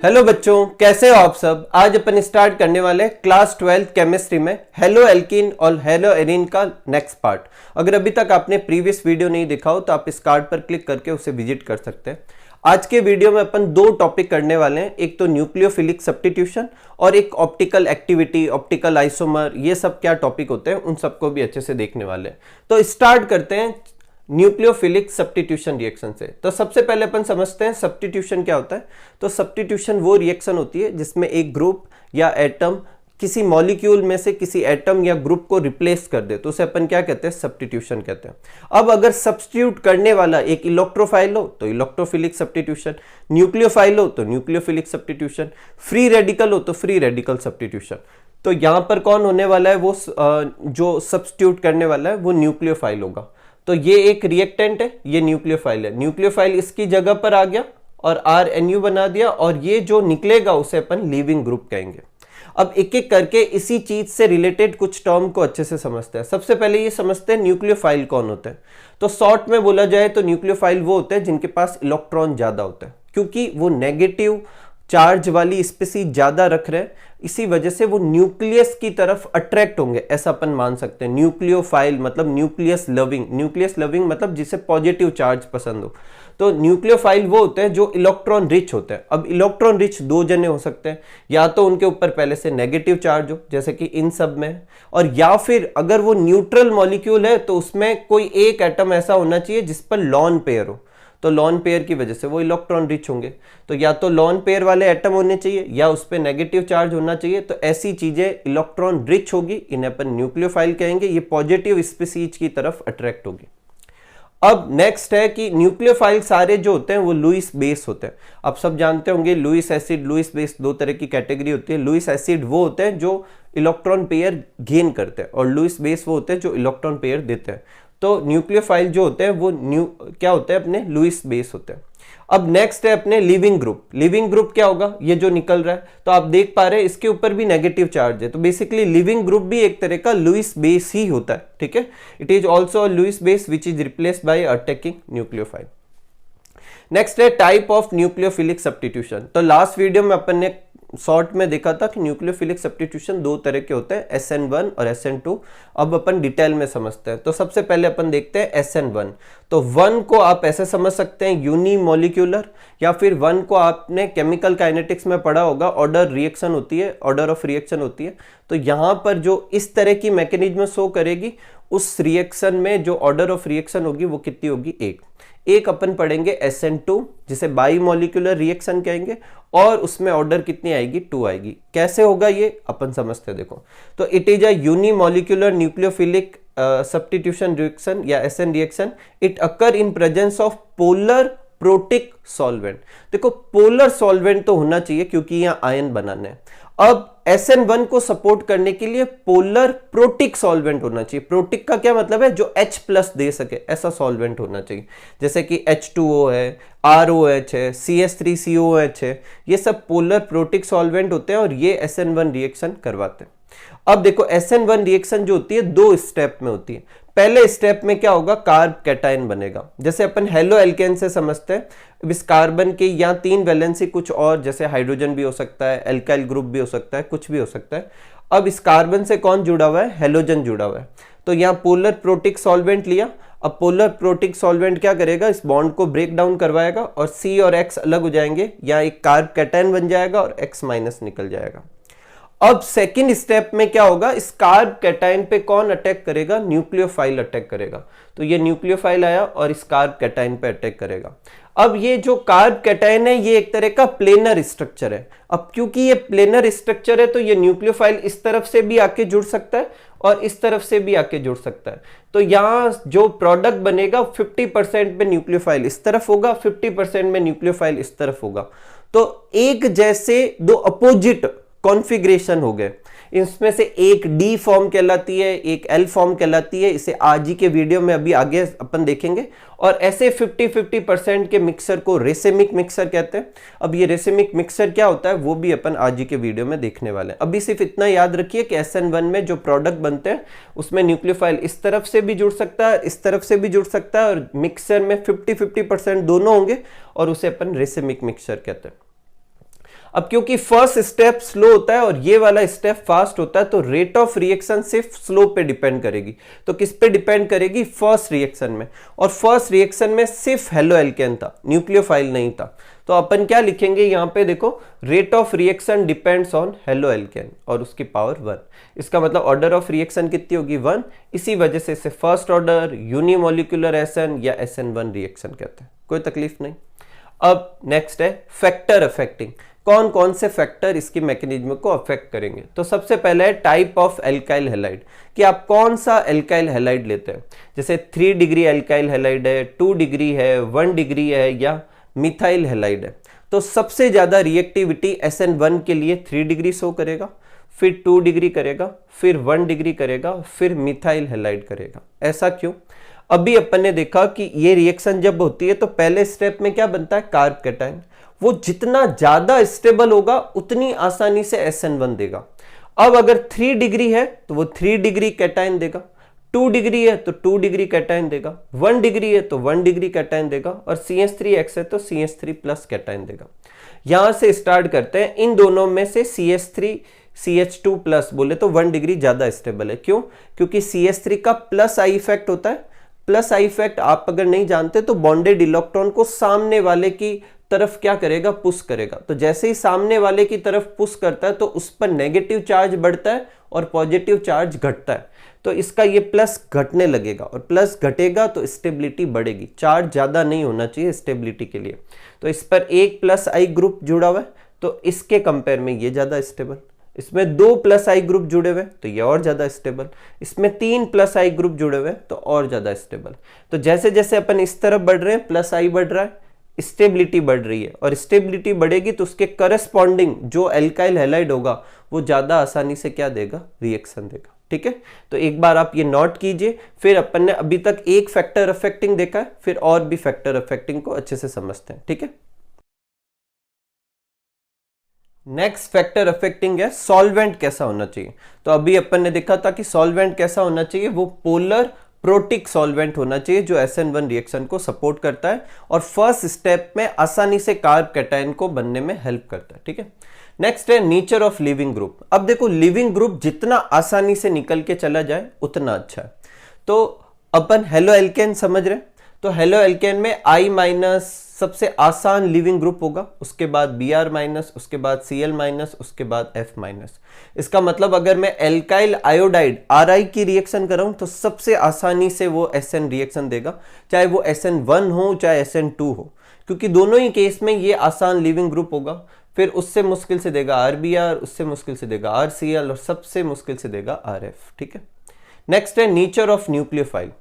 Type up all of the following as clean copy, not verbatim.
Hello बच्चों, कैसे हो आप सब। आज अपन स्टार्ट करने वाले हैं क्लास 12 केमिस्ट्री में हेलो एल्कीन और हेलो एरीन का नेक्स्ट पार्ट। अगर अभी तक आपने प्रीवियस वीडियो नहीं देखा हो तो आप इस कार्ड पर क्लिक करके उसे विजिट कर सकते हैं। आज के वीडियो में अपन दो टॉपिक करने वाले हैं, एक तो न्यूक्लियोफिलिक सब्स्टिट्यूशन और एक ऑप्टिकल एक्टिविटी, ऑप्टिकल आइसोमर। ये सब क्या टॉपिक होते हैं उन सबको भी अच्छे से देखने वाले हैं। तो स्टार्ट करते हैं न्यूक्लियोफिलिक सब्स्टिट्यूशन रिएक्शन से। तो सबसे पहले अपन समझते हैं सब्स्टिट्यूशन क्या होता है। तो सब्स्टिट्यूशन वो रिएक्शन होती है जिसमें एक ग्रुप या एटम किसी मॉलिक्यूल में से किसी एटम या ग्रुप को रिप्लेस कर दे, तो उसे अपन क्या कहते हैं, सब्स्टिट्यूशन कहते हैं। अब अगर सब्स्टिट्यूट करने वाला एक इलेक्ट्रोफाइल हो तो इलेक्ट्रोफिलिक सब्स्टिट्यूशन, न्यूक्लियोफाइल हो तो न्यूक्लियोफिलिक सब्स्टिट्यूशन, फ्री रेडिकल हो तो फ्री रेडिकल सब्स्टिट्यूशन। तो यहां पर कौन होने वाला है, वो जो सब्स्टिट्यूट करने वाला है वो न्यूक्लियोफाइल होगा। तो ये एक रिएक्टेंट है, ये न्यूक्लियोफाइल है। न्यूक्लियोफाइल इसकी जगह पर आ गया और RNU बना दिया, और ये जो निकलेगा उसे अपन लीविंग ग्रुप कहेंगे। अब एक एक करके इसी चीज से रिलेटेड कुछ टर्म को अच्छे से समझते हैं। सबसे पहले ये समझते हैं न्यूक्लियोफाइल कौन होते हैं। तो शॉर्ट में बोला जाए तो न्यूक्लियोफाइल वो होते हैं जिनके पास इलेक्ट्रॉन ज्यादा होते हैं, क्योंकि वो नेगेटिव चार्ज वाली स्पीसीज ज्यादा रख रहे हैं, इसी वजह से वो न्यूक्लियस की तरफ अट्रैक्ट होंगे, ऐसा अपन मान सकते हैं। न्यूक्लियोफाइल मतलब न्यूक्लियस लविंग, न्यूक्लियस लविंग मतलब जिसे पॉजिटिव चार्ज पसंद हो। तो न्यूक्लियोफाइल वो होते हैं जो इलेक्ट्रॉन रिच होते हैं। अब इलेक्ट्रॉन रिच दो जने हो सकते हैं, या तो उनके ऊपर पहले से नेगेटिव चार्ज हो जैसे कि इन सब में, और या फिर अगर वो न्यूट्रल मॉलिक्यूल है तो उसमें कोई एक एटम ऐसा होना चाहिए जिस पर लॉन पेयर हो। तो लॉन पेयर की वजह से वो इलेक्ट्रॉन रिच होंगे। तो या तो लॉन पेयर वाले एटम होने चाहिए या उस पर नेगेटिव चार्ज होना चाहिए। तो ऐसी चीजें इलेक्ट्रॉन रिच होगी, इन्हें अपन न्यूक्लियोफाइल कहेंगे। ये पॉजिटिव स्पीसीज की तरफ अट्रैक्ट होगी। अब नेक्स्ट है कि न्यूक्लियोफाइल सारे जो होते हैं वो लुईस बेस होते हैं। आप सब जानते होंगे लुईस एसिड, लुईस बेस दो तरह की कैटेगरी होती है। लुईस एसिड वो होते हैं जो इलेक्ट्रॉन पेयर गेन करते हैं, और लुईस बेस वो होते हैं जो इलेक्ट्रॉन पेयर देते हैं। तो न्यूक्लियोफाइल जो होते हैं वो क्या होते हैं, अपने लुईस बेस होते हैं। अब नेक्स्ट है अपने लिविंग ग्रुप। लिविंग ग्रुप क्या होगा, ये जो निकल रहा है, तो आप देख पा रहे हैं इसके ऊपर भी नेगेटिव चार्ज है। तो बेसिकली लिविंग ग्रुप भी एक तरह का लुईस बेस ही होता है, ठीक है। It is also a Lewis base which is replaced by attacking nucleophile. Next है टाइप ऑफ न्यूक्लियोफिलिक सब्स्टिट्यूशन। तो लास्ट वीडियो में अपन ने शॉर्ट में देखा था कि न्यूक्लियोफिलिक सब्स्टिट्यूशन दो तरह के होते हैं, SN1 और SN2। अब अपन डिटेल में समझते हैं। तो सबसे पहले अपन देखते हैं SN1। तो 1 को आप ऐसे समझ सकते हैं यूनिमोलिक्यूलर, या फिर 1 को आपने केमिकल काइनेटिक्स में पढ़ा होगा, ऑर्डर रिएक्शन होती है, ऑर्डर ऑफ रिएक्शन होती है। तो यहां पर जो इस तरह की मैकेनिज्म शो करेगी, उस रिएक्शन में जो ऑर्डर ऑफ रिएक्शन होगी वो कितनी होगी, एक अपन पढ़ेंगे SN2 जिसे बाई मॉलिक्यूलर रिएक्शन कहेंगे, और उसमें ऑर्डर कितनी आएगी, 2 आएगी। कैसे होगा ये अपन समझते हैं। देखो, तो it is a unimolecular nucleophilic substitution reaction या SN reaction. It occur in presence of polar protic solvent. देखो, पोलर सॉल्वेंट तो होना चाहिए क्योंकि यहाँ आयन बनाने हैं। अब SN1 को सपोर्ट करने के लिए पोलर प्रोटिक सॉल्वेंट होना चाहिए। प्रोटिक का क्या मतलब है, जो H+ दे सके, ऐसा सॉल्वेंट होना चाहिए। जैसे कि H2O है, ROH है, CS3COH है, ये सब पोलर प्रोटिक सॉल्वेंट होते हैं और ये SN1 रिएक्शन करवाते हैं। अब देखो, SN1 रिएक्शन जो होती है 2 स्टेप में होती है। पहले स्टेप में क्या होगा, कार्ब कैटायन बनेगा। जैसे अपन हेलो एल्केन से समझते हैं, इस कार्बन के यहाँ 3 वैलेंसी कुछ और, जैसे हाइड्रोजन भी हो सकता है, एल्काइल ग्रुप भी हो सकता है, कुछ भी हो सकता है। अब इस कार्बन से कौन जुड़ा हुआ है, हेलोजन जुड़ा हुआ है। तो यहाँ पोलर प्रोटिक सॉल्वेंट लिया। अब पोलर प्रोटिक सॉल्वेंट क्या करेगा, इस बॉन्ड को ब्रेक डाउन करवाएगा और C और X अलग हो जाएंगे, यहाँ एक कार्ब कैटायन बन जाएगा और X- निकल जाएगा। अब सेकेंड स्टेप में क्या होगा, इस कार्ब कैटायन पे कौन अटैक करेगा, न्यूक्लियोफाइल अटैक करेगा। तो ये न्यूक्लियोफाइल आया और इस कार्ब कैटायन पे अटैक करेगा। अब ये जो कार्ब कैटायन है ये एक तरह का प्लेनर स्ट्रक्चर है। अब क्योंकि ये प्लेनर स्ट्रक्चर है तो ये न्यूक्लियोफाइल इस तरफ से भी आके जुड़ सकता है और इस तरफ से भी आके जुड़ सकता है। तो यहाँ जो प्रोडक्ट बनेगा 50% में न्यूक्लियोफाइल इस तरफ होगा, 50% में न्यूक्लियोफाइल इस तरफ होगा। तो एक जैसे 2 अपोजिट कॉन्फ़िगरेशन हो गए। इसमें से एक D फॉर्म कहलाती है, एक L फॉर्म कहलाती है। इसे आज ही के वीडियो में अभी आगे अपन देखेंगे। और ऐसे 50-50% के मिक्सर को रेसेमिक मिक्सर कहते हैं। अब ये रेसेमिक मिक्सर क्या होता है वो भी अपन आज ही के वीडियो में देखने वाले हैं। अभी सिर्फ इतना याद रखिए कि SN1 में जो प्रोडक्ट बनते हैं उसमें न्यूक्लियोफाइल इस तरफ से भी जुड़ सकता है, इस तरफ से भी जुड़ सकता है, और मिक्सर में 50-50% दोनों होंगे और उसे अपन रेसेमिक मिक्सर कहते हैं। अब क्योंकि फर्स्ट स्टेप स्लो होता है और ये वाला स्टेप फास्ट होता है, तो रेट ऑफ रिएक्शन सिर्फ स्लो पे डिपेंड करेगी। तो किस पे डिपेंड करेगी? फर्स्ट रिएक्शन में। और फर्स्ट रिएक्शन में सिर्फ हेलो एल्केन था, न्यूक्लियोफाइल नहीं था। तो अपन क्या लिखेंगे यहाँ पे? देखो, rate of reaction depends on halo alkane और उसकी पावर 1। इसका मतलब ऑर्डर ऑफ रिएक्शन कितनी होगी? 1। इसी वजह से इसे फर्स्ट ऑर्डर यूनिमोलिकुलर एसएन या SN1 रिएक्शन कहते हैं। कोई तकलीफ नहीं। अब नेक्स्ट है फैक्टर अफेक्टिंग। कौन कौन से फैक्टर इसकी मैकेनिज्म को अफेक्ट करेंगे? तो सबसे पहले है टाइप ऑफ एल्काइल हैलाइड, कि आप कौन सा एल्काइल हैलाइड लेते हैं। जैसे 3 डिग्री एल्काइल हैलाइड है, 2 डिग्री है, 1 डिग्री है, या मिथाइल हैलाइड है। तो सबसे ज्यादा रिएक्टिविटी SN1 के लिए 3 डिग्री शो करेगा, फिर 2 डिग्री करेगा, फिर 1 डिग्री करेगा, फिर मिथाइल हैलाइड करेगा। ऐसा क्यों? अभी अपन ने देखा कि ये रिएक्शन जब होती है तो पहले स्टेप में क्या बनता है? Carb cation. वो जितना ज्यादा स्टेबल होगा उतनी आसानी से SN1 देगा। अब अगर 3 डिग्री है तो वो 3 डिग्री कैटायन देगा, 2 डिग्री है तो 2 डिग्री कैटायन देगा, 1 डिग्री है तो 1 डिग्री कैटायन देगा, और CH3X है तो CH3 प्लस कैटायन देगा। यहां से स्टार्ट करते हैं। इन दोनों में से CH3 CH2 प्लस बोले तो 1 डिग्री ज्यादा स्टेबल है। क्यों? क्योंकि CH3 का प्लस आई इफेक्ट होता है। प्लस आई इफेक्ट आप अगर नहीं जानते तो बॉन्डेड इलेक्ट्रॉन को सामने वाले की तरफ क्या करेगा? पुश करेगा। तो जैसे ही सामने वाले की तरफ पुश करता है तो उस पर नेगेटिव चार्ज बढ़ता है और पॉजिटिव चार्ज घटता है। तो इसका ये प्लस घटने लगेगा, और प्लस घटेगा तो स्टेबिलिटी बढ़ेगी। चार्ज ज्यादा नहीं होना चाहिए स्टेबिलिटी के लिए। तो इस पर एक प्लस आई ग्रुप जुड़ा हुआ है तो इसके कंपेयर में ये ज्यादा स्टेबल। इसमें 2 प्लस आई ग्रुप जुड़े हुए तो ये और ज्यादा स्टेबल। इसमें 3 प्लस आई ग्रुप जुड़े हुए तो और ज्यादा स्टेबल। तो जैसे जैसे अपन इस तरफ बढ़ रहे हैं, प्लस आई बढ़ रहा है, स्टेबिलिटी बढ़ रही है, और स्टेबिलिटी बढ़ेगी तो उसके करस्पॉन्डिंग जो एल्काइल हैलाइड होगा वो ज्यादा आसानी से क्या देगा? रिएक्शन देगा। ठीक है, तो एक बार आप ये नोट कीजिए। फिर अपन ने अभी तक एक फैक्टर अफेक्टिंग देखा है, फिर और भी फैक्टर अफेक्टिंग को अच्छे से समझते हैं। ठीक है, नेक्स्ट फैक्टर अफेक्टिंग है सॉल्वेंट कैसा होना चाहिए। तो अभी अपन ने देखा था कि सॉल्वेंट कैसा होना चाहिए? वो पोलर प्रोटिक सॉल्वेंट होना चाहिए जो SN1 रिएक्शन को सपोर्ट करता है और फर्स्ट स्टेप में आसानी से कार्ब कैटायन को बनने में हेल्प करता है। ठीक है, नेक्स्ट है नेचर ऑफ लिविंग ग्रुप। अब देखो, लिविंग ग्रुप जितना आसानी से निकल के चला जाए उतना अच्छा है। तो अपन हेलो एल्केन समझ रहे, तो हेलो एल्केन में I- सबसे आसान लिविंग ग्रुप होगा, उसके बाद Br-, उसके बाद Cl-, उसके बाद F-। इसका मतलब अगर मैं एल्काइल आयोडाइड Ri की रिएक्शन कर रहा हूं तो सबसे आसानी से वो SN रिएक्शन देगा, चाहे वो SN1 हो चाहे SN2 हो, क्योंकि दोनों ही केस में ये आसान लिविंग ग्रुप होगा। फिर उससे मुश्किल से देगा RBr, उससे मुश्किल से देगा RCl, और सबसे मुश्किल से देगा RF। ठीक है, नेक्स्ट है नेचर ऑफ न्यूक्लियोफाइल।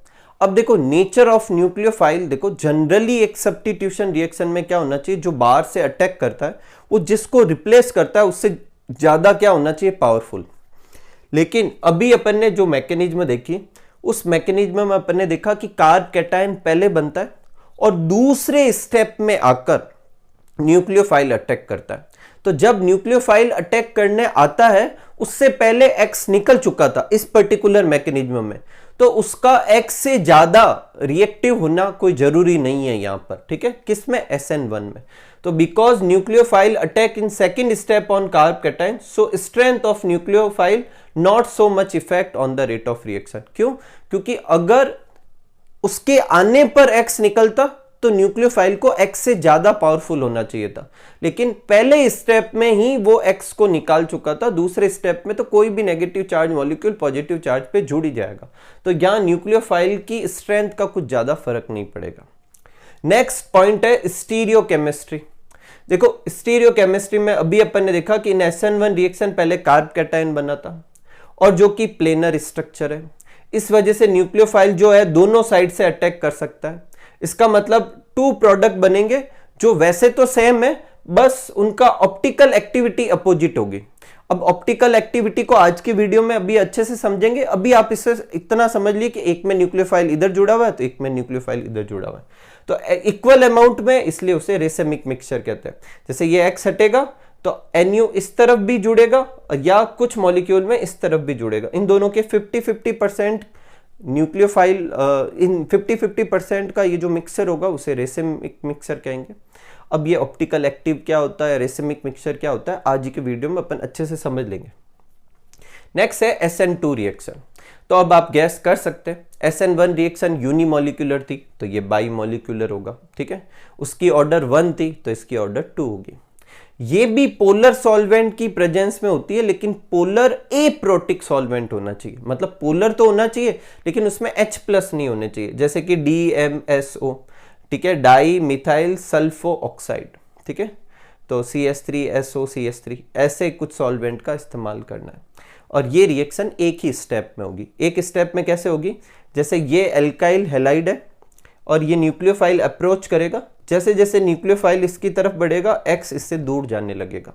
अब देखो, नेचर ऑफ न्यूक्लियोफाइल देखो, जनरली एक सब्स्टिट्यूशन रिएक्शन में क्या होना चाहिए? जो बाहर से अटैक करता है वो जिसको रिप्लेस करता है उससे ज्यादा क्या होना चाहिए? पावरफुल। लेकिन अभी अपन ने जो मैकेनिज्म देखी, उस मैकेनिज्म में अपन ने देखा कि कार्ब कैटायन पहले बनता है और दूसरे स्टेप में आकर न्यूक्लियोफाइल अटैक करता है। तो जब न्यूक्लियोफाइल अटैक करने आता है उससे पहले X निकल चुका था इस पर्टिकुलर मैकेनिज्म में, तो उसका X से ज्यादा रिएक्टिव होना कोई जरूरी नहीं है यहां पर। ठीक है, किसमें? SN1 में। तो because nucleophile attack in second step on carb cation, so strength of nucleophile not so much effect on the rate of reaction. क्यों? क्योंकि अगर उसके आने पर X निकलता तो न्यूक्लियोफाइल को X से ज्यादा पावरफुल होना चाहिए था, लेकिन पहले स्टेप में ही वो X को निकाल चुका था। दूसरे स्टेप में तो कोई भी negative charge molecule positive charge पे जुड़ ही जाएगा, तो यहां न्यूक्लियोफाइल की स्ट्रेंथ का कुछ ज्यादा फर्क नहीं पड़ेगा। नेक्स्ट पॉइंट है स्टीरियोकेमिस्ट्री। देखो, स्टीरियोकेमिस्ट्री में अभी अपन ने देखा कि इन SN1 रिएक्शन पहले कार्ब कैटायन बना था और जो कि प्लेनर स्ट्रक्चर है, इस वजह से न्यूक्लियोफाइल जो है दोनों साइड से अटैक कर सकता है। इसका मतलब 2 प्रोडक्ट बनेंगे जो वैसे तो सेम है, बस उनका ऑप्टिकल एक्टिविटी अपोजिट होगी। अब ऑप्टिकल एक्टिविटी को आज की वीडियो में अभी अच्छे से समझेंगे। अभी आप इससे इतना समझ लिए कि एक में न्यूक्लियोफाइल इधर जुड़ा हुआ है तो एक में न्यूक्लियोफाइल इधर जुड़ा हुआ है, तो इक्वल अमाउंट में, इसलिए उसे रेसेमिक मिक्सचर कहते हैं। जैसे ये X हटेगा तो NU इस तरफ भी जुड़ेगा या कुछ मॉलिक्यूल में इस तरफ भी जुड़ेगा। इन दोनों के 50-50% न्यूक्लियोफाइल, इन 50-50% का ये जो मिक्सचर होगा उसे रेसेमिक मिक्सचर कहेंगे। अब ये ऑप्टिकल एक्टिव क्या होता है, रेसिमिक मिक्सचर क्या होता है, आज ही के वीडियो में अपन अच्छे से समझ लेंगे। नेक्स्ट है SN2 रिएक्शन। तो अब आप गैस कर सकते हैं, SN1 रिएक्शन यूनिमोलिकुलर थी तो ये बाई मॉलिक्यूलर होगा, ठीक है। उसकी ऑर्डर 1 थी तो इसकी ऑर्डर 2 होगी। ये भी पोलर सॉल्वेंट की प्रेजेंस में होती है, लेकिन पोलर एप्रोटिक सॉल्वेंट होना चाहिए। मतलब पोलर तो होना चाहिए लेकिन उसमें H+ नहीं होने चाहिए, जैसे कि DMSO, ठीक है, डाई मिथाइल सल्फो ऑक्साइड, ठीक है। तो CH3SO ऐसे कुछ सॉल्वेंट का इस्तेमाल करना है। और ये रिएक्शन एक ही स्टेप में होगी। एक स्टेप में कैसे होगी, जैसे ये एल्काइल हैलाइड है और ये न्यूक्लियोफाइल अप्रोच करेगा, जैसे जैसे न्यूक्लियोफाइल इसकी तरफ बढ़ेगा X इससे दूर जाने लगेगा।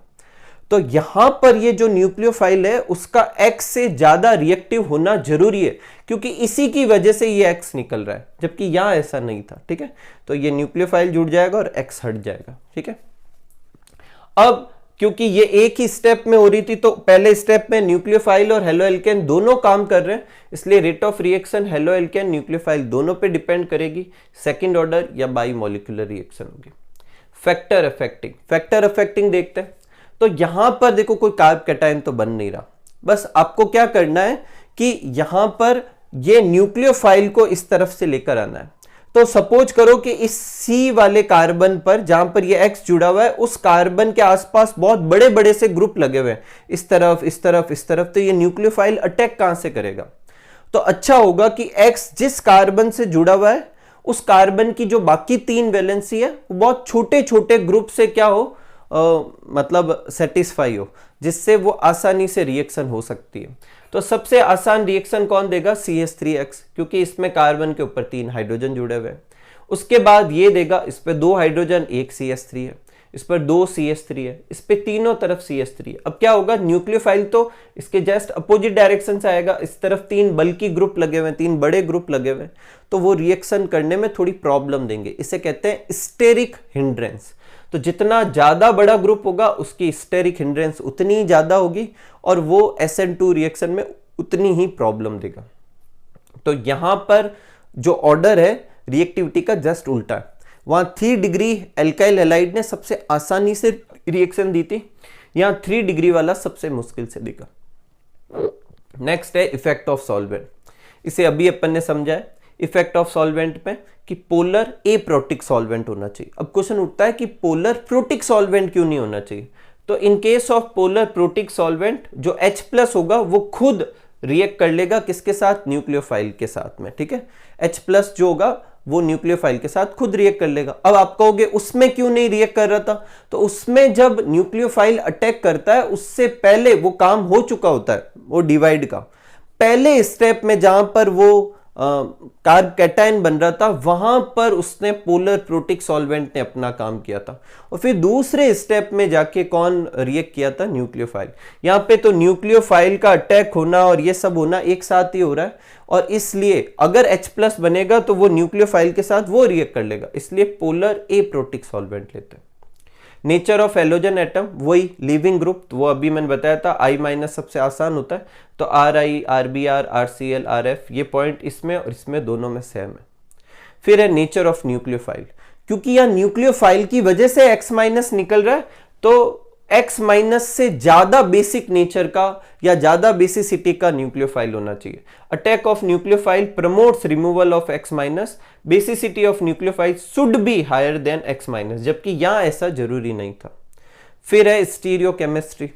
तो यहां पर ये जो न्यूक्लियोफाइल है उसका X से ज्यादा रिएक्टिव होना जरूरी है, क्योंकि इसी की वजह से ये X निकल रहा है, जबकि यहां ऐसा नहीं था, ठीक है। तो ये न्यूक्लियोफाइल जुड़ जाएगा और X हट जाएगा, ठीक है। अब क्योंकि ये एक ही स्टेप में हो रही थी, तो पहले स्टेप में न्यूक्लियोफाइल और हेलोएल्केन दोनों काम कर रहे हैं, इसलिए rate of reaction haloalkane nucleophile दोनों पे डिपेंड करेगी। सेकंड ऑर्डर या बाई मॉलिक्यूलर रिएक्शन होगी। फैक्टर अफेक्टिंग देखते हैं। तो यहां पर देखो कोई कार्ब कैटायन तो बन नहीं रहा, बस आपको क्या करना है कि यहां पर ये न्यूक्लियोफाइल को इस तरफ से लेकर आना है। तो सपोज करो कि इस C वाले कार्बन पर जहां पर ये X जुड़ा हुआ है, उस कार्बन के आसपास बहुत बड़े बड़े से ग्रुप लगे हुए हैं, इस तरफ इस तरफ इस तरफ। तो ये न्यूक्लियोफाइल अटैक कहां से करेगा, तो अच्छा होगा कि X जिस कार्बन से जुड़ा हुआ है उस कार्बन की जो बाकी 3 वैलेंसी है वो बहुत छोटे छोटे ग्रुप से क्या हो, मतलब सेटिस्फाई हो, जिससे वो आसानी से रिएक्शन हो सकती है। तो सबसे आसान रिएक्शन कौन देगा, CH3X, क्योंकि इसमें कार्बन के ऊपर 3 हाइड्रोजन जुड़े हुए हैं। उसके बाद ये देगा, इस पे 2 हाइड्रोजन 1 CH3 है, इस पर 2 CH3 है, इस पे तीनों तरफ CH3 है। अब क्या होगा, न्यूक्लियोफाइल तो इसके जस्ट अपोजिट डायरेक्शन से आएगा, इस तरफ 3 बल्कि ग्रुप लगे हुए हैं, 3 बड़े ग्रुप लगे हुए हैं, तो वो रिएक्शन करने में थोड़ी प्रॉब्लम देंगे। इसे कहते हैं स्टेरिक हिंड्रेंस। तो जितना ज्यादा बड़ा ग्रुप होगा उसकी स्टेरिक हिंड्रेंस उतनी ज्यादा होगी और वो SN2 रिएक्शन में उतनी ही प्रॉब्लम देगा। तो यहां पर जो ऑर्डर है रिएक्टिविटी का जस्ट उल्टा है। वहां 3 डिग्री एल्काइल हैलाइड ने सबसे आसानी से रिएक्शन दी थी, यहां 3 डिग्री वाला सबसे मुश्किल से देगा। नेक्स्ट है इफेक्ट ऑफ सॉल्वेंट। इसे अभी अपन ने समझा है इफेक्ट ऑफ सॉल्वेंट में कि पोलर एप्रोटिक सॉल्वेंट होना चाहिए। अब क्वेश्चन उठता है कि पोलर प्रोटिक सॉल्वेंट क्यों नहीं होना चाहिए। तो in case of polar protic solvent जो H+ होगा वो खुद रिएक्ट कर लेगा, किसके साथ, न्यूक्लियोफाइल के साथ में, ठीक है। H+ जो होगा वो न्यूक्लियोफाइल के साथ खुद रिएक्ट कर लेगा। अब आप कहोगे उसमें क्यों नहीं रिएक्ट कर रहा था, तो उसमें जब न्यूक्लियोफाइल अटैक करता है उससे पहले वो काम हो चुका होता है, वो डिवाइड का पहले स्टेप में जहां पर वो कार्ब कैटायन बन रहा था, वहां पर उसने पोलर प्रोटिक सॉल्वेंट ने अपना काम किया था। और फिर दूसरे स्टेप में जाके कौन रिएक्ट किया था, न्यूक्लियोफाइल। यहां पे तो न्यूक्लियोफाइल का अटैक होना और ये सब होना एक साथ ही हो रहा है, और इसलिए अगर H+ बनेगा तो वो न्यूक्लियोफाइल के साथ वो रिएक्ट कर लेगा, इसलिए पोलर एप्रोटिक सॉल्वेंट लेते हैं। नेचर ऑफ हैलोजन एटम वही लिविंग ग्रुप, वो अभी मैंने बताया था I- सबसे आसान होता है, तो Ri, RBr, RCl, RF ये पॉइंट इसमें और इसमें दोनों में सेम है। फिर है नेचर ऑफ न्यूक्लियोफाइल, क्योंकि यह न्यूक्लियोफाइल की वजह से X- निकल रहा है, तो X- से ज्यादा बेसिक नेचर का या ज्यादा बेसिसिटी का न्यूक्लियोफाइल होना चाहिए। Attack of nucleophile promotes removal of X-, basicity of nucleophile should be higher than X-, जबकि यहां ऐसा जरूरी नहीं था। फिर है स्टीरियोकेमिस्ट्री।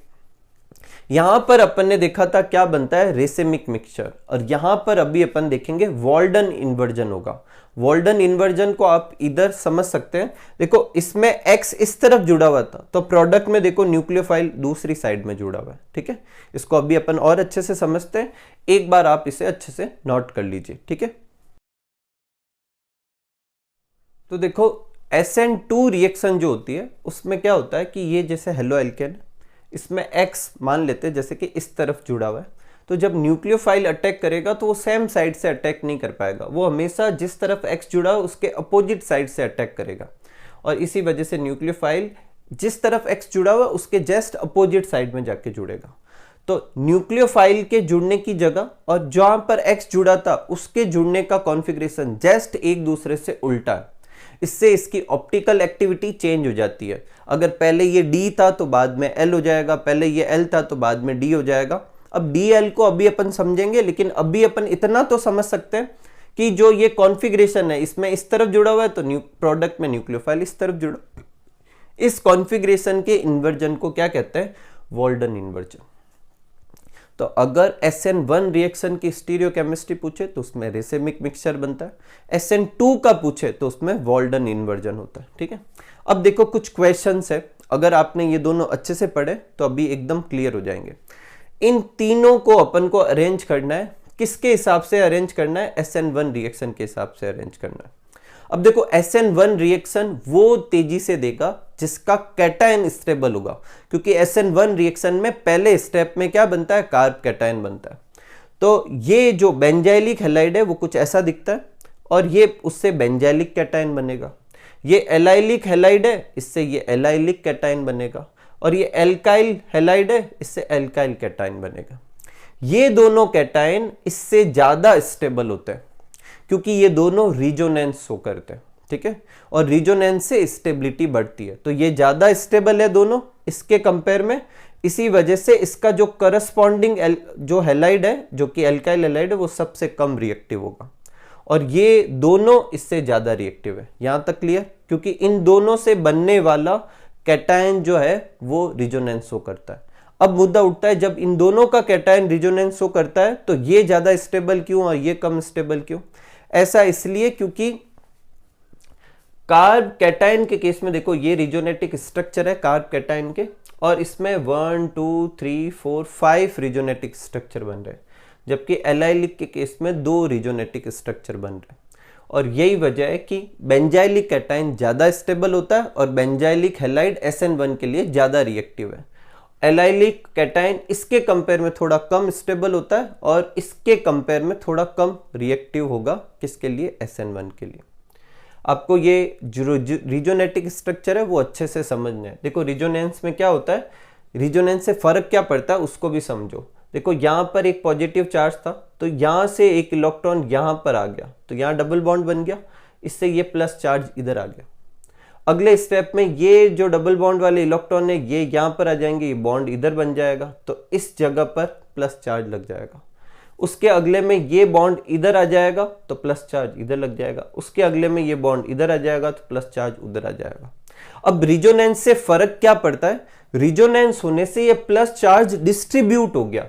यहां पर अपन ने देखा था क्या बनता है, रेसिमिक मिक्सचर, और यहां पर अभी अपन देखेंगे वॉल्डन इन्वर्जन होगा। वॉल्डन इन्वर्जन को आप इधर समझ सकते हैं, देखो इसमें X इस तरफ जुड़ा हुआ था, तो प्रोडक्ट में देखो न्यूक्लियोफाइल दूसरी साइड में जुड़ा हुआ है, ठीक है। इसको अभी अपन और अच्छे से समझते हैं, एक बार आप इसे अच्छे से नोट कर लीजिए, ठीक है। तो देखो SN2 रिएक्शन जो होती है उसमें क्या होता है कि ये जैसे हेलोएल्केन, इसमें X मान लेते हैं जैसे कि इस तरफ जुड़ा हुआ है, तो जब न्यूक्लियोफाइल अटैक करेगा तो वो सेम साइड से अटैक नहीं कर पाएगा, वो हमेशा जिस तरफ X जुड़ा हो उसके अपोजिट साइड से अटैक करेगा। और इसी वजह से न्यूक्लियोफाइल जिस तरफ X जुड़ा हुआ उसके जस्ट अपोजिट साइड में जाके जुड़ेगा। तो न्यूक्लियोफाइल के जुड़ने की जगह और जहां पर X जुड़ा था उसके जुड़ने का कॉन्फ़िगरेशन जस्ट एक दूसरे से उल्टा है। इससे इसकी ऑप्टिकल एक्टिविटी चेंज हो जाती है। अगर पहले ये D था तो बाद में L हो जाएगा, पहले ये L था तो बाद में D हो जाएगा। अब DL को अभी अपन समझेंगे, लेकिन अभी अपन इतना तो समझ सकते हैं कि जो ये कॉन्फ़िगरेशन है इसमें इस तरफ जुड़ा हुआ है तो प्रोडक्ट में न्यूक्लियोफाइल इस तरफ जुड़ा, इस कॉन्फ़िगरेशन के इन्वर्जन को क्या कहते हैं? Walden inversion. तो अगर SN1 रिएक्शन की स्टीरियोकेमिस्ट्री पूछे तो उसमें रेसेमिक मिक्सचर बनता है, SN2 का पूछे तो उसमें वॉल्डन इन्वर्जन होता है। ठीक है, अब देखो कुछ क्वेश्चंस है, अगर आपने ये दोनों अच्छे से पढ़े तो अभी एकदम क्लियर हो जाएंगे। इन तीनों को अपन को अरेंज करना है, किसके हिसाब से अरेंज करना है? SN1 रिएक्शन के हिसाब से अरेंज करना है। अब देखो SN1 रिएक्शन वो तेजी से देगा जिसका कैटायन स्टेबल होगा, क्योंकि SN1 रिएक्शन में पहले स्टेप में क्या बनता है? कार्ब कैटायन बनता है। तो ये जो बेंजाइलिक हैलाइड है वो कुछ ऐसा दिखता है और ये उससे बेंजाइलिक कैटायन बनेगा। ये एलाइलिक हैलाइड है, इससे ये एलाइलिक कैटायन बनेगा, और ये एल्काइल हैलाइड है, इससे एल्काइल कैटायन बनेगा। ये दोनों कैटायन इससे ज्यादा स्टेबल होते हैं क्योंकि ये दोनों रिजोनेंस शो करते हैं। ठीक है, और रिजोनेंस से स्टेबिलिटी बढ़ती है, तो ये ज्यादा स्टेबल है दोनों इसके कंपेयर में। इसी वजह से इसका जो करस्पॉन्डिंग जो हैलाइड है, जो कि एल्काइल हैलाइड है, वो सबसे कम रिएक्टिव होगा, और ये दोनों इससे ज्यादा रिएक्टिव है। यहां तक क्लियर? क्योंकि इन दोनों से बनने वाला कैटायन जो है वो रिजोनेंस शो करता है। अब मुद्दा उठता है, जब इन दोनों का कैटायन रिजोनेंस शो करता है तो ये ज्यादा स्टेबल क्यों और ये कम स्टेबल क्यों? ऐसा इसलिए क्योंकि कार्ब कैटायन के केस में देखो ये रिजोनेटिक स्ट्रक्चर है कार्ब कैटायन के, और इसमें 1 2 3 4 5 रिजोनेटिक स्ट्रक्चर बन रहे हैं, जबकि एलाइलिक के केस में 2 रिजोनेटिक स्ट्रक्चर बन रहे हैं। और यही वजह है कि बेंजाइलिक कैटायन ज्यादा स्टेबल होता है और बेंजाइलिक हैलाइड SN1 के लिए ज्यादा रिएक्टिव है। एलाइलिक कैटायन इसके कंपेयर में थोड़ा कम स्टेबल होता है और इसके कंपेयर में थोड़ा कम रिएक्टिव होगा। किसके लिए? SN1 के लिए। आपको ये जो रिजोनेटिक स्ट्रक्चर है वो अच्छे से समझना है। देखो रिजोनेंस में क्या होता है, रिजोनेंस से फर्क क्या पड़ता है उसको भी समझो। देखो यहाँ पर एक पॉजिटिव चार्ज था, तो यहाँ से एक इलेक्ट्रॉन यहाँ पर आ गया, तो यहाँ डबल बॉन्ड बन गया, इससे ये प्लस चार्ज इधर आ गया। अगले स्टेप में ये जो डबल बॉन्ड वाले इलेक्ट्रॉन है ये यहाँ पर आ जाएंगे, ये बॉन्ड इधर बन जाएगा, तो इस जगह पर प्लस चार्ज लग जाएगा। उसके अगले में ये बॉन्ड इधर आ जाएगा तो प्लस चार्ज इधर लग जाएगा, उसके अगले में ये बॉन्ड इधर आ जाएगा तो प्लस चार्ज उधर आ जाएगा। अब रिजोनेंस से फर्क क्या पड़ता है? रिजोनेंस होने से ये प्लस चार्ज डिस्ट्रीब्यूट हो गया,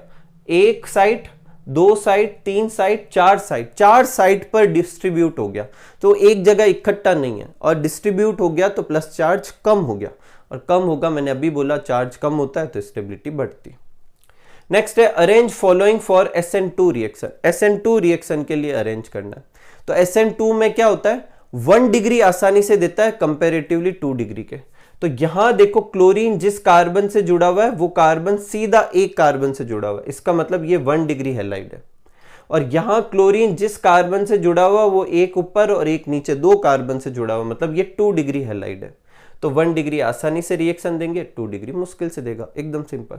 एक side, 2 side, 3 side, 4 side, 4 side पर डिस्ट्रीब्यूट हो गया, तो एक जगह इकट्ठा नहीं है, और डिस्ट्रीब्यूट हो गया तो प्लस चार्ज कम हो गया, और कम होगा, मैंने अभी बोला चार्ज कम होता है तो स्टेबिलिटी बढ़ती है। नेक्स्ट है arrange following for SN2 reaction. SN2 reaction के लिए अरेंज करना है, तो SN2 में क्या होता है? 1 डिग्री आसानी से देता है कंपेरेटिवली 2 डिग्री के। तो यहां देखो क्लोरीन जिस कार्बन से जुड़ा हुआ है वो कार्बन सीधा एक कार्बन से जुड़ा हुआ है, इसका मतलब ये 1 डिग्री हैलाइड है। और यहां क्लोरीन जिस कार्बन से जुड़ा हुआ वो एक ऊपर और एक नीचे 2 कार्बन से जुड़ा हुआ, मतलब ये 2 डिग्री हैलाइड है। तो 1 डिग्री आसानी से रिएक्शन देंगे, 2 डिग्री मुश्किल से देगा, एकदम सिंपल।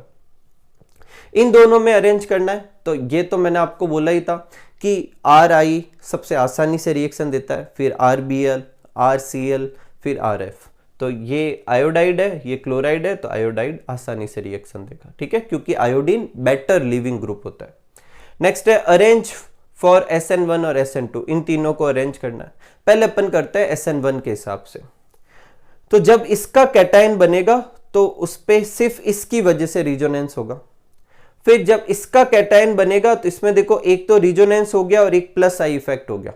इन दोनों में अरेंज करना है, तो ये तो मैंने आपको बोला ही था कि RI सबसे आसानी से रिएक्शन देता है, फिर RBl, RCl, फिर RF। तो ये आयोडाइड है, ये क्लोराइड है, तो आयोडाइड आसानी से रिएक्शन देगा। ठीक है, क्योंकि आयोडीन बेटर लिविंग ग्रुप होता है। नेक्स्ट है अरेंज फॉर SN1 और SN2, इन तीनों को अरेंज करना है। पहले अपन करते हैं SN1 के हिसाब से। तो जब इसका कैटायन बनेगा तो उस पे सिर्फ इसकी वजह से रिजोनेंस होगा। फिर जब इसका कैटायन बनेगा तो इसमें देखो एक तो रिजोनेंस हो गया और एक प्लस आई इफेक्ट हो गया,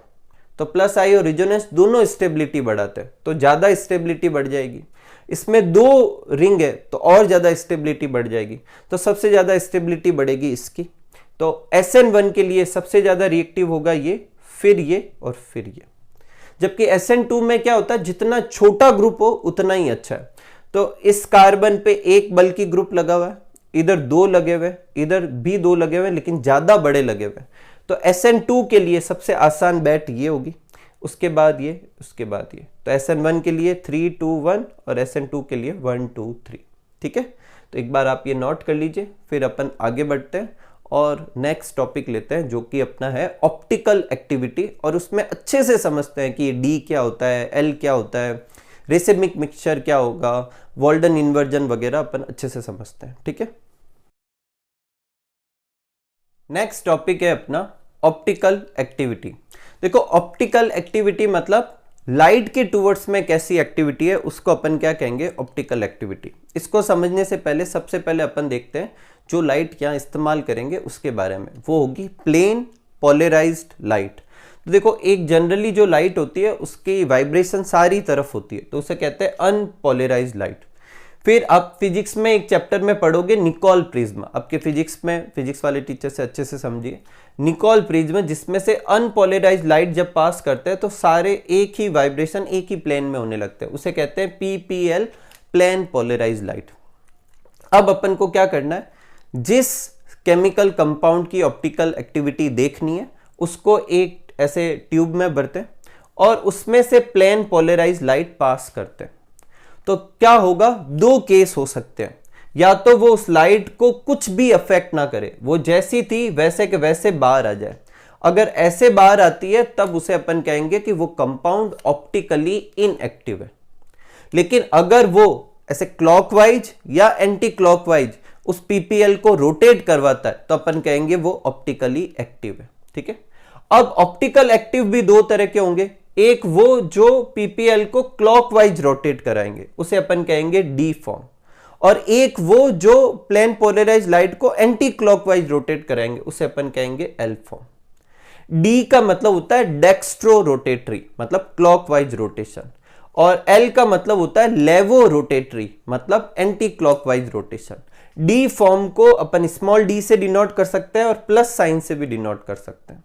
तो प्लस आई और रिजोनेंस दोनों स्टेबिलिटी बढ़ाते हैं, तो ज्यादा स्टेबिलिटी बढ़ जाएगी। इसमें 2 रिंग है तो और ज्यादा स्टेबिलिटी बढ़ जाएगी, तो सबसे ज्यादा स्टेबिलिटी बढ़ेगी इसकी। तो SN1 के लिए सबसे ज्यादा रिएक्टिव होगा ये, फिर ये और फिर ये। जबकि SN2 में क्या होता है, जितना छोटा ग्रुप हो उतना ही अच्छा है। तो इस कार्बन पे एक बल्कि ग्रुप लगा हुआ है, इधर 2 लगे हुए, इधर भी 2 लगे हुए, लेकिन ज्यादा बड़े लगे हुए। तो SN2 के लिए सबसे आसान बैट ये होगी, उसके बाद ये, उसके बाद ये। तो SN1 के लिए 3 2 1 और SN2 के लिए 1 2 3। ठीक है, तो एक बार आप ये नोट कर लीजिए, फिर अपन आगे बढ़ते हैं और नेक्स्ट टॉपिक लेते हैं जो कि अपना है ऑप्टिकल एक्टिविटी, और उसमें अच्छे से समझते हैं कि ये डी क्या होता है, एल क्या होता है, रेसिमिक मिक्सचर क्या होगा, वॉल्डन इन्वर्जन वगैरह अपन अच्छे से समझते हैं। ठीक है, नेक्स्ट टॉपिक है अपना ऑप्टिकल एक्टिविटी। देखो ऑप्टिकल एक्टिविटी मतलब लाइट के टूवर्ड्स में कैसी एक्टिविटी है उसको अपन क्या कहेंगे, ऑप्टिकल एक्टिविटी। इसको समझने से पहले सबसे पहले अपन देखते हैं जो लाइट क्या इस्तेमाल करेंगे उसके बारे में, वो होगी प्लेन पोलराइज्ड लाइट। तो देखो एक जनरली जो लाइट होती है उसकी वाइब्रेशन सारी तरफ होती है, तो उसे कहते हैं अनपोलराइज्ड लाइट। फिर आप फिजिक्स में एक चैप्टर में पढ़ोगे निकोल प्रिज्म, आपके फिजिक्स वाले टीचर से अच्छे से समझिए। निकोल प्रिज्म जिसमें से अनपोलराइज्ड लाइट जब पास करते हैं तो सारे एक ही वाइब्रेशन एक ही प्लेन में होने लगते हैं, उसे कहते हैं पीपीएल, प्लेन पोलराइज्ड लाइट। अब अपन को क्या करना है, जिस केमिकल कंपाउंड की ऑप्टिकल एक्टिविटी देखनी है उसको एक ऐसे ट्यूब में भरते और उसमें से प्लेन पोलराइज्ड लाइट पास करते हैं। तो क्या होगा, दो केस हो सकते हैं, या तो वो उस लाइट को कुछ भी अफेक्ट ना करे, वो जैसी थी वैसे के वैसे बाहर आ जाए। अगर ऐसे बाहर आती है तब उसे अपन कहेंगे कि वो कंपाउंड ऑप्टिकली इनएक्टिव है। लेकिन अगर वो ऐसे क्लॉकवाइज या एंटी क्लॉकवाइज उस पीपीएल को रोटेट करवाता है तो अपन कहेंगे वो ऑप्टिकली एक्टिव है। ठीक है, अब ऑप्टिकल एक्टिव भी दो तरह के होंगे, एक वो जो पीपीएल को क्लॉकवाइज रोटेट कराएंगे उसे अपन कहेंगे डी फॉर्म, और एक वो जो प्लेन पोलराइज्ड लाइट को एंटी क्लॉकवाइज रोटेट कराएंगे उसे अपन कहेंगे एल फॉर्म। डी का मतलब होता है डेक्स्ट्रो रोटेटरी, मतलब क्लॉकवाइज रोटेशन, और एल का मतलब होता है लेवो रोटेटरी, मतलब anti clockwise rotation. D form को अपन स्मॉल डी से डिनोट कर सकते हैं और प्लस साइन से भी डिनोट कर सकते हैं।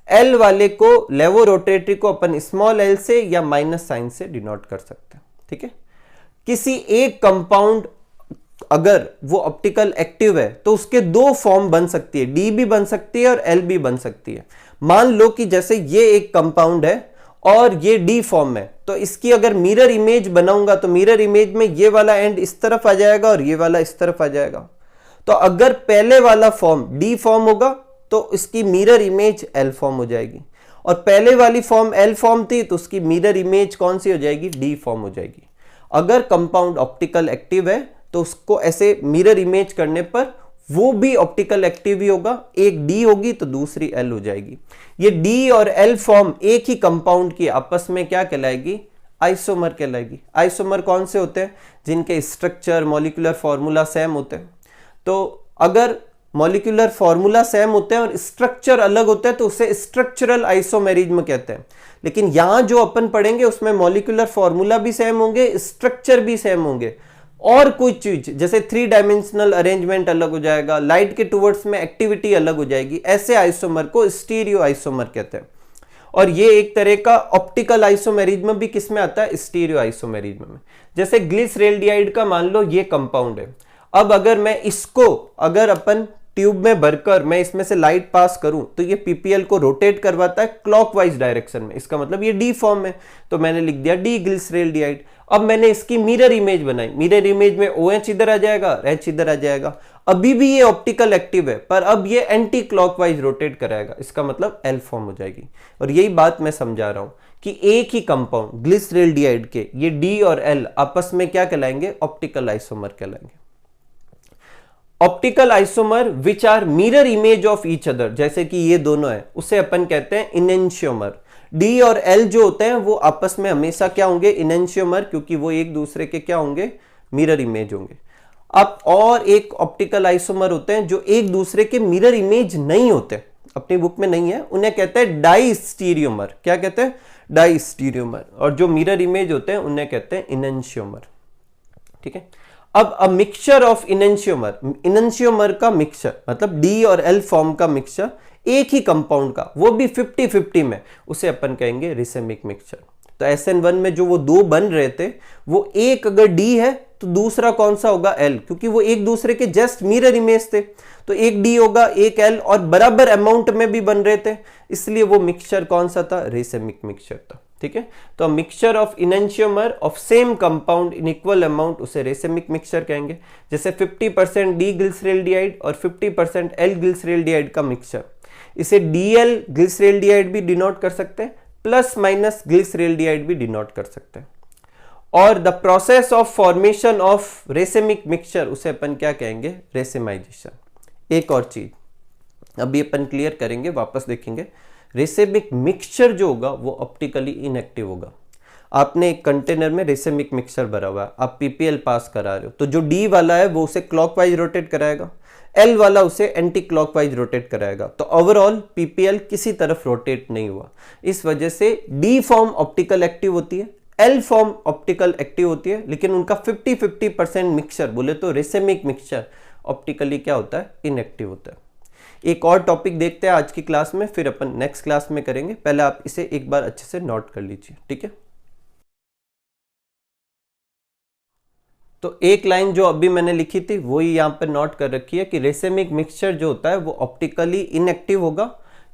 एल वाले को लेवो रोटेटरी को अपन स्मॉल एल से या माइनस साइन से डिनोट कर सकते हैं। ठीक है, किसी एक कंपाउंड अगर वो ऑप्टिकल एक्टिव है तो उसके दो फॉर्म बन सकती है, डी भी बन सकती है और एल भी बन सकती है। मान लो कि जैसे ये एक कंपाउंड है और ये डी फॉर्म है, तो इसकी अगर मिरर इमेज बनाऊंगा तो मिरर इमेज में ये वाला एंड इस तरफ आ जाएगा और ये वाला इस तरफ आ जाएगा। तो अगर पहले वाला फॉर्म डी फॉर्म होगा तो इसकी मिरर इमेज एल फॉर्म हो जाएगी, और पहले वाली फॉर्म एल फॉर्म थी तो उसकी मिरर इमेज कौन सी हो जाएगी, डी फॉर्म हो जाएगी। अगर कंपाउंड ऑप्टिकल एक्टिव है तो उसको ऐसे मिरर इमेज करने पर वो भी ऑप्टिकल एक्टिव ही होगा, एक डी होगी तो दूसरी एल हो जाएगी। ये डी और एल फॉर्म एक ही कंपाउंड की आपस में क्या कहलाएगी, आइसोमर कहलाएगी। आइसोमर कौन से होते हैं, जिनके स्ट्रक्चर मॉलिक्यूलर फॉर्मूला सेम होते हैं। तो अगर मॉलिक्यूलर फॉर्मूला सेम होते हैं और स्ट्रक्चर अलग होता है तो उसे स्ट्रक्चरल आइसोमेरिज्म कहते हैं। लेकिन यहां जो अपन पढ़ेंगे उसमें मॉलिक्यूलर फॉर्मूला भी सेम होंगे, स्ट्रक्चर भी सेम होंगे, और कोई चीज जैसे 3 डायमेंशनल अरेंजमेंट अलग हो जाएगा, लाइट के टूवर्ड्स में एक्टिविटी अलग हो जाएगी। ऐसे आइसोमर को स्टीरियो आइसोमर कहते हैं। और ये एक तरह का ऑप्टिकल आइसोमेरिज्म भी किसमें आता है, स्टीरियो आइसोमेरिज्म में। जैसे ग्लिसरेल्डिहाइड का मान लो ये कंपाउंड है, अब अगर मैं इसको अगर अपन ट्यूब में भरकर मैं इसमें से लाइट पास करूं तो ये पीपीएल को रोटेट करवाता है क्लॉकवाइज डायरेक्शन में, इसका मतलब ये डी फॉर्म है, तो मैंने लिख दिया डी ग्लिसरेल्डिहाइड। अब मैंने इसकी मिरर इमेज बनाई, मिरर इमेज में OH इधर आ जाएगा, H इधर आ जाएगा। अभी भी ये ऑप्टिकल एक्टिव है पर अब ये एंटी क्लॉकवाइज रोटेट कराएगा, इसका मतलब एल फॉर्म हो जाएगी। और यही बात मैं समझा रहा हूं कि एक ही कंपाउंड ग्लिसरेल्डिहाइड के ये डी और एल आपस में क्या कहलाएंगे, ऑप्टिकल आइसोमर कहलाएंगे। Optical isomer which are mirror image of each other, जैसे कि ये दोनों है, उसे अपन कहते हैं इनेंशियोमर। डी और एल जो होते हैं वो आपस में हमेशा क्या होंगे, इनेंशियोमर, क्योंकि वो एक दूसरे के क्या होंगे, मिरर इमेज होंगे। अब और एक ऑप्टिकल आइसोमर होते हैं जो एक दूसरे के मिरर इमेज नहीं होते, अपनी बुक में नहीं है, उन्हें कहते हैं डाइस्टीरियोमर। क्या कहते हैं, डाइस्टीरियोमर। और जो मिरर इमेज होते हैं उन्हें कहते हैं इनेंशियोमर। ठीक है, अब a mixture of enantiomer, enantiomer का मिक्सचर मतलब डी और एल फॉर्म का मिक्सचर एक ही कंपाउंड का, वो भी 50-50 में, उसे अपन कहेंगे रिसेमिक मिक्सचर। तो SN1 में जो वो दो बन रहे थे वो एक अगर डी है तो दूसरा कौन सा होगा, एल, क्योंकि वो एक दूसरे के जस्ट मिरर इमेज थे। तो एक डी होगा एक एल, और बराबर अमाउंट में भी बन रहे थे, इसलिए वो मिक्सचर कौन सा था, रिसेमिक मिक्सचर था। ठीक है। तो mixture of enantiomer of same compound in equal amount उसे रेसेमिक मिक्सचर कहेंगे। जैसे 50% डी ग्लिसरेल्डिहाइड और 50% एल ग्लिसरेल्डिहाइड का मिक्सचर, इसे डीएल ग्लिसरेल्डिहाइड भी डिनोट कर सकते हैं, प्लस माइनस ग्लिसरेल्डिहाइड भी डिनोट कर सकते हैं। और the process of formation of racemic mixture उसे अपन क्या कहेंगे, रेसेमाइजेशन। एक और चीज अभी अपन क्लियर करेंगे, वापस देखेंगे। रेसेमिक मिक्सचर जो होगा वो ऑप्टिकली इनएक्टिव होगा। आपने एक कंटेनर में रेसेमिक मिक्सचर भरा हुआ है, आप पीपीएल पास करा रहे हो, तो जो डी वाला है वो उसे क्लॉकवाइज रोटेट कराएगा, एल वाला उसे एंटी क्लॉकवाइज रोटेट कराएगा। तो ओवरऑल पीपीएल किसी तरफ रोटेट नहीं हुआ। इस वजह से डी फॉर्म ऑप्टिकल एक्टिव होती है, एल फॉर्म ऑप्टिकल एक्टिव होती है, लेकिन उनका 50-50% मिक्सचर बोले तो रेसेमिक मिक्सचर ऑप्टिकली क्या होता है, इनएक्टिव होता है। एक और टॉपिक देखते हैं आज की क्लास में, फिर अपन नेक्स्ट क्लास में करेंगे। पहले आप इसे एक बार अच्छे से नोट कर लीजिए, ठीक है। तो एक लाइन जो अभी मैंने लिखी थी वही यहां पर नोट कर रखी है कि रेसेमिक मिक्सचर जो होता है वो ऑप्टिकली इनएक्टिव होगा,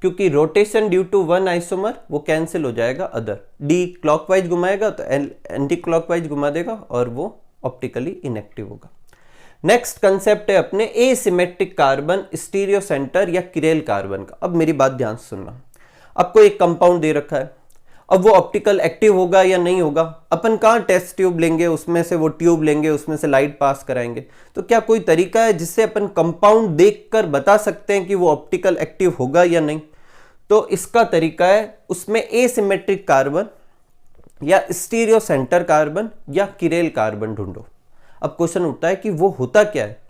क्योंकि rotation due to one isomer वो कैंसिल हो जाएगा अदर। डी क्लॉकवाइज घुमाएगा तो एल एंटी क्लॉकवाइज घुमा देगा और वो ऑप्टिकली इनएक्टिव होगा। नेक्स्ट कंसेप्ट है अपने एसिमेट्रिक कार्बन स्टीरियो सेंटर या किरेल कार्बन का। अब मेरी बात ध्यान से सुनना, आपको एक कंपाउंड दे रखा है, अब वो ऑप्टिकल एक्टिव होगा या नहीं होगा, अपन कहाँ टेस्ट ट्यूब लेंगे, उसमें से वो ट्यूब लेंगे, उसमें से लाइट पास कराएंगे। तो क्या कोई तरीका है जिससे अपन कंपाउंड देखकर बता सकते हैं कि वो ऑप्टिकल एक्टिव होगा या नहीं? तो इसका तरीका है, उसमें एसिमेट्रिक कार्बन या स्टीरियो सेंटर कार्बन या किरेल कार्बन ढूंढो। अब क्वेश्चन उठता है कि वो होता क्या है।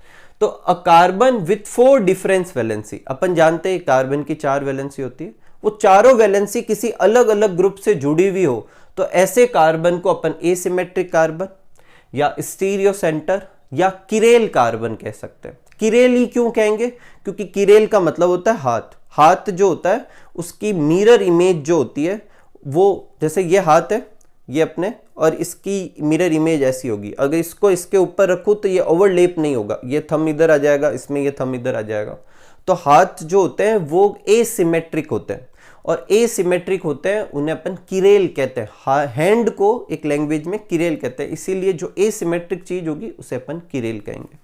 तो a carbon with 4 difference valency, अपन जानते हैं कार्बन की 4 वैलेंसी होती है, वो चारों वैलेंसी किसी अलग अलग ग्रुप से जुड़ी हुई हो तो ऐसे कार्बन को अपन एसिमेट्रिक कार्बन या स्टीरियो सेंटर या किरेल कार्बन कह सकते हैं। किरेल ही क्यों कहेंगे, क्योंकि किरेल का मतलब होता है हाथ। हाथ जो होता है उसकी मिरर इमेज जो होती है वो, जैसे ये हाथ है ये अपने, और इसकी मिरर इमेज ऐसी होगी। अगर इसको इसके ऊपर रखूं तो ये ओवरलैप नहीं होगा, ये थंब इधर आ जाएगा, इसमें ये थंब इधर आ जाएगा। तो हाथ जो होते हैं वो एसिमेट्रिक होते हैं, और एसिमेट्रिक होते हैं उन्हें अपन किरेल कहते हैं। हैंड को एक लैंग्वेज में किरेल कहते हैं, इसीलिए जो एसिमेट्रिक चीज होगी उसे अपन किरेल कहेंगे।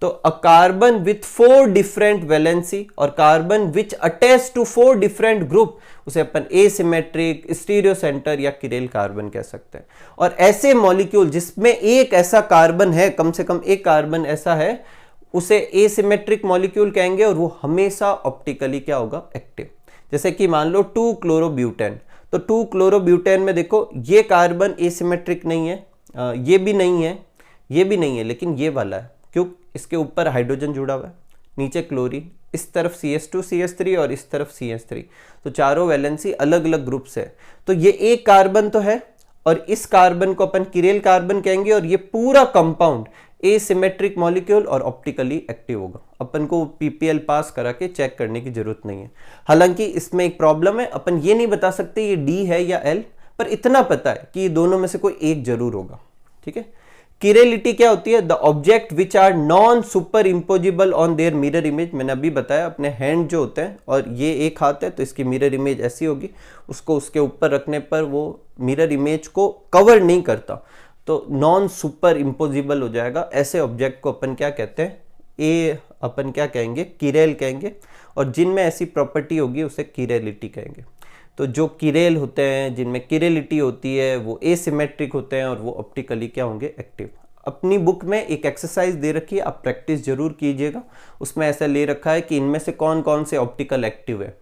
तो a carbon with 4 different valency और carbon which attach to 4 different group उसे अपन एसिमेट्रिक, स्टीरियो सेंटर या किरेल कार्बन कह सकते हैं। और ऐसे मॉलिक्यूल जिसमें एक ऐसा कार्बन है, कम से कम एक कार्बन ऐसा है, उसे एसिमेट्रिक मॉलिक्यूल कहेंगे और वो हमेशा ऑप्टिकली क्या होगा, एक्टिव। जैसे कि मान लो 2-क्लोरोब्यूटेन, तो 2-क्लोरोब्यूटेन में देखो ये कार्बन एसिमेट्रिक नहीं है, ये भी नहीं है, ये भी नहीं है, लेकिन ये वाला है। क्यों? इसके ऊपर हाइड्रोजन जुड़ा हुआ है, नीचे क्लोरीन, इस तरफ CH2 CH3 और इस तरफ CH3, तो चारों वैलेंसी अलग अलग ग्रुप से है। तो ये एक कार्बन तो है और इस कार्बन को अपन किरेल कार्बन कहेंगे, और ये पूरा कंपाउंड एसिमेट्रिक मॉलिक्यूल और ऑप्टिकली एक्टिव होगा। अपन को पीपीएल पास करा के चेक करने की जरूरत नहीं है। हालांकि इसमें एक प्रॉब्लम है, अपन ये नहीं बता सकते ये डी है या एल, पर इतना पता है कि दोनों में से कोई एक जरूर होगा, ठीक है। किरेलिटी क्या होती है? The object which are non superimposable on their mirror image. मैंने अभी बताया अपने हैंड जो होते हैं, और ये एक हाथ है तो इसकी मिरर इमेज ऐसी होगी, उसको उसके ऊपर रखने पर वो मिरर इमेज को कवर नहीं करता, तो नॉन सुपर इम्पोजिबल हो जाएगा। ऐसे ऑब्जेक्ट को अपन क्या कहते हैं? अपन क्या कहेंगे? किरेल कहेंगे। और जिनमें ऐसी प्रॉपर्टी होगी उसे किरेलिटी कहेंगे। तो जो किरेल होते हैं, जिनमें किरेलिटी होती है, वो एसिमेट्रिक होते हैं और वो ऑप्टिकली क्या होंगे? एक्टिव। अपनी बुक में एक एक्सरसाइज दे रखी है, आप प्रैक्टिस जरूर कीजिएगा। उसमें ऐसा ले रखा है कि इनमें से कौन कौन से ऑप्टिकल एक्टिव है।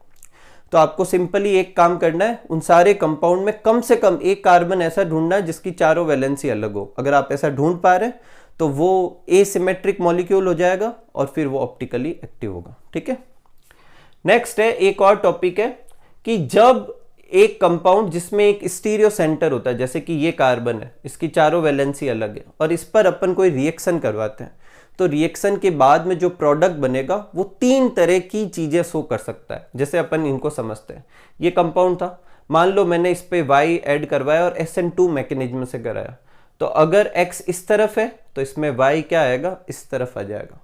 तो आपको सिंपली एक काम करना है, उन सारे कंपाउंड में कम से कम एक कार्बन ऐसा ढूंढना है जिसकी चारों वैलेंसी अलग हो। अगर आप ऐसा ढूंढ पा रहे हैं तो वो एसिमेट्रिक मॉलिक्यूल हो जाएगा और फिर वो ऑप्टिकली एक्टिव होगा, ठीक है। नेक्स्ट है, एक और टॉपिक है कि जब एक कंपाउंड जिसमें एक स्टीरियो सेंटर होता है, जैसे कि ये कार्बन है, इसकी चारों वैलेंसी अलग है, और इस पर अपन कोई रिएक्शन करवाते हैं, तो रिएक्शन के बाद में जो प्रोडक्ट बनेगा वो 3 तरह की चीजें शो कर सकता है। जैसे अपन इनको समझते हैं, ये कंपाउंड था, मान लो मैंने इस पे Y ऐड करवाया और SN2 मैकेनिज्म से कराया, तो अगर X इस तरफ है तो इसमें Y क्या आएगा? इस तरफ आ जाएगा।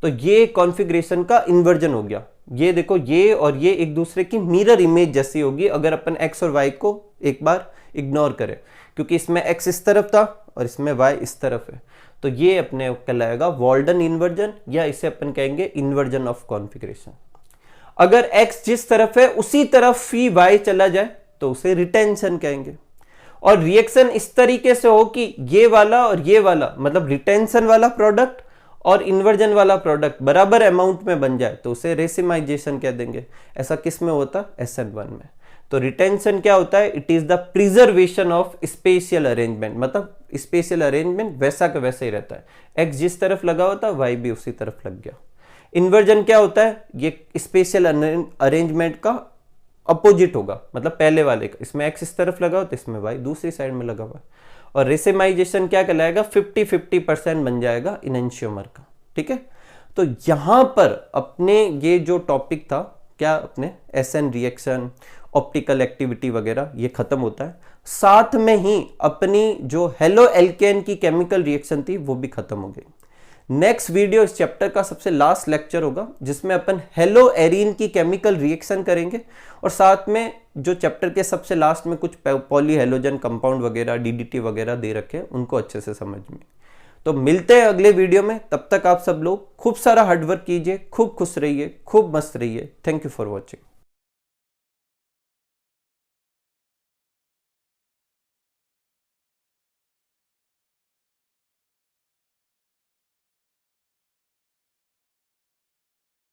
तो ये कॉन्फ़िगरेशन का इन्वर्जन हो गया। ये देखो, ये और ये एक दूसरे की मिरर इमेज जैसी होगी अगर अपन X और Y को एक बार इग्नोर करें, क्योंकि इसमें x इस तरफ था और इसमें y इस तरफ है। तो ये अपने कहलाएगा वॉल्डन इन्वर्जन, या इसे अपन कहेंगे इन्वर्जन ऑफ कॉन्फ़िगरेशन। अगर x जिस तरफ है उसी तरफ ही y चला जाए तो उसे रिटेंशन कहेंगे। और रिएक्शन इस तरीके से हो कि ये वाला और ये वाला, मतलब रिटेंशन वाला प्रोडक्ट और इन्वर्जन वाला प्रोडक्ट बराबर अमाउंट में बन जाए तो उसे रेसिमाइजेशन कह देंगे। ऐसा किस में होता है? SN1 में। तो रिटेंशन क्या होता है? It is the preservation of spatial arrangement, मतलब स्पेशियल अरेंजमेंट वैसा का वैसा ही रहता है, x जिस तरफ लगा होता है y भी उसी तरफ लग गया। इन्वर्जन क्या होता है? ये स्पेशियल अरेंजमेंट का अपोजिट होगा, मतलब पहले वाले का, इसमें x इस तरफ लगा हो तो इसमें y दूसरी साइड में लगा हुआ। और रेसिमाइजेशन क्या कहलाएगा? 50-50% बन जाएगा इनैंशियोमर का। ठीक है, तो यहां पर अपने ये जो टॉपिक था क्या, अपने SN रिएक्शन, ऑप्टिकल एक्टिविटी वगैरह, ये खत्म होता है। साथ में ही अपनी जो हेलो एल्केन की केमिकल रिएक्शन थी वो भी खत्म हो गई। नेक्स्ट वीडियो इस चैप्टर का सबसे लास्ट लेक्चर होगा जिसमें अपन हेलो एरीन की केमिकल रिएक्शन करेंगे, और साथ में जो चैप्टर के सबसे लास्ट में कुछ पॉली हेलोजन कंपाउंड वगैरह, DDT वगैरह दे रखे हैं, उनको अच्छे से समझ में। तो मिलते हैं अगले वीडियो में, तब तक आप सब लोग खूब सारा हार्डवर्क कीजिए, खूब खुश रहिए, खूब मस्त रहिए। Thank you for watching.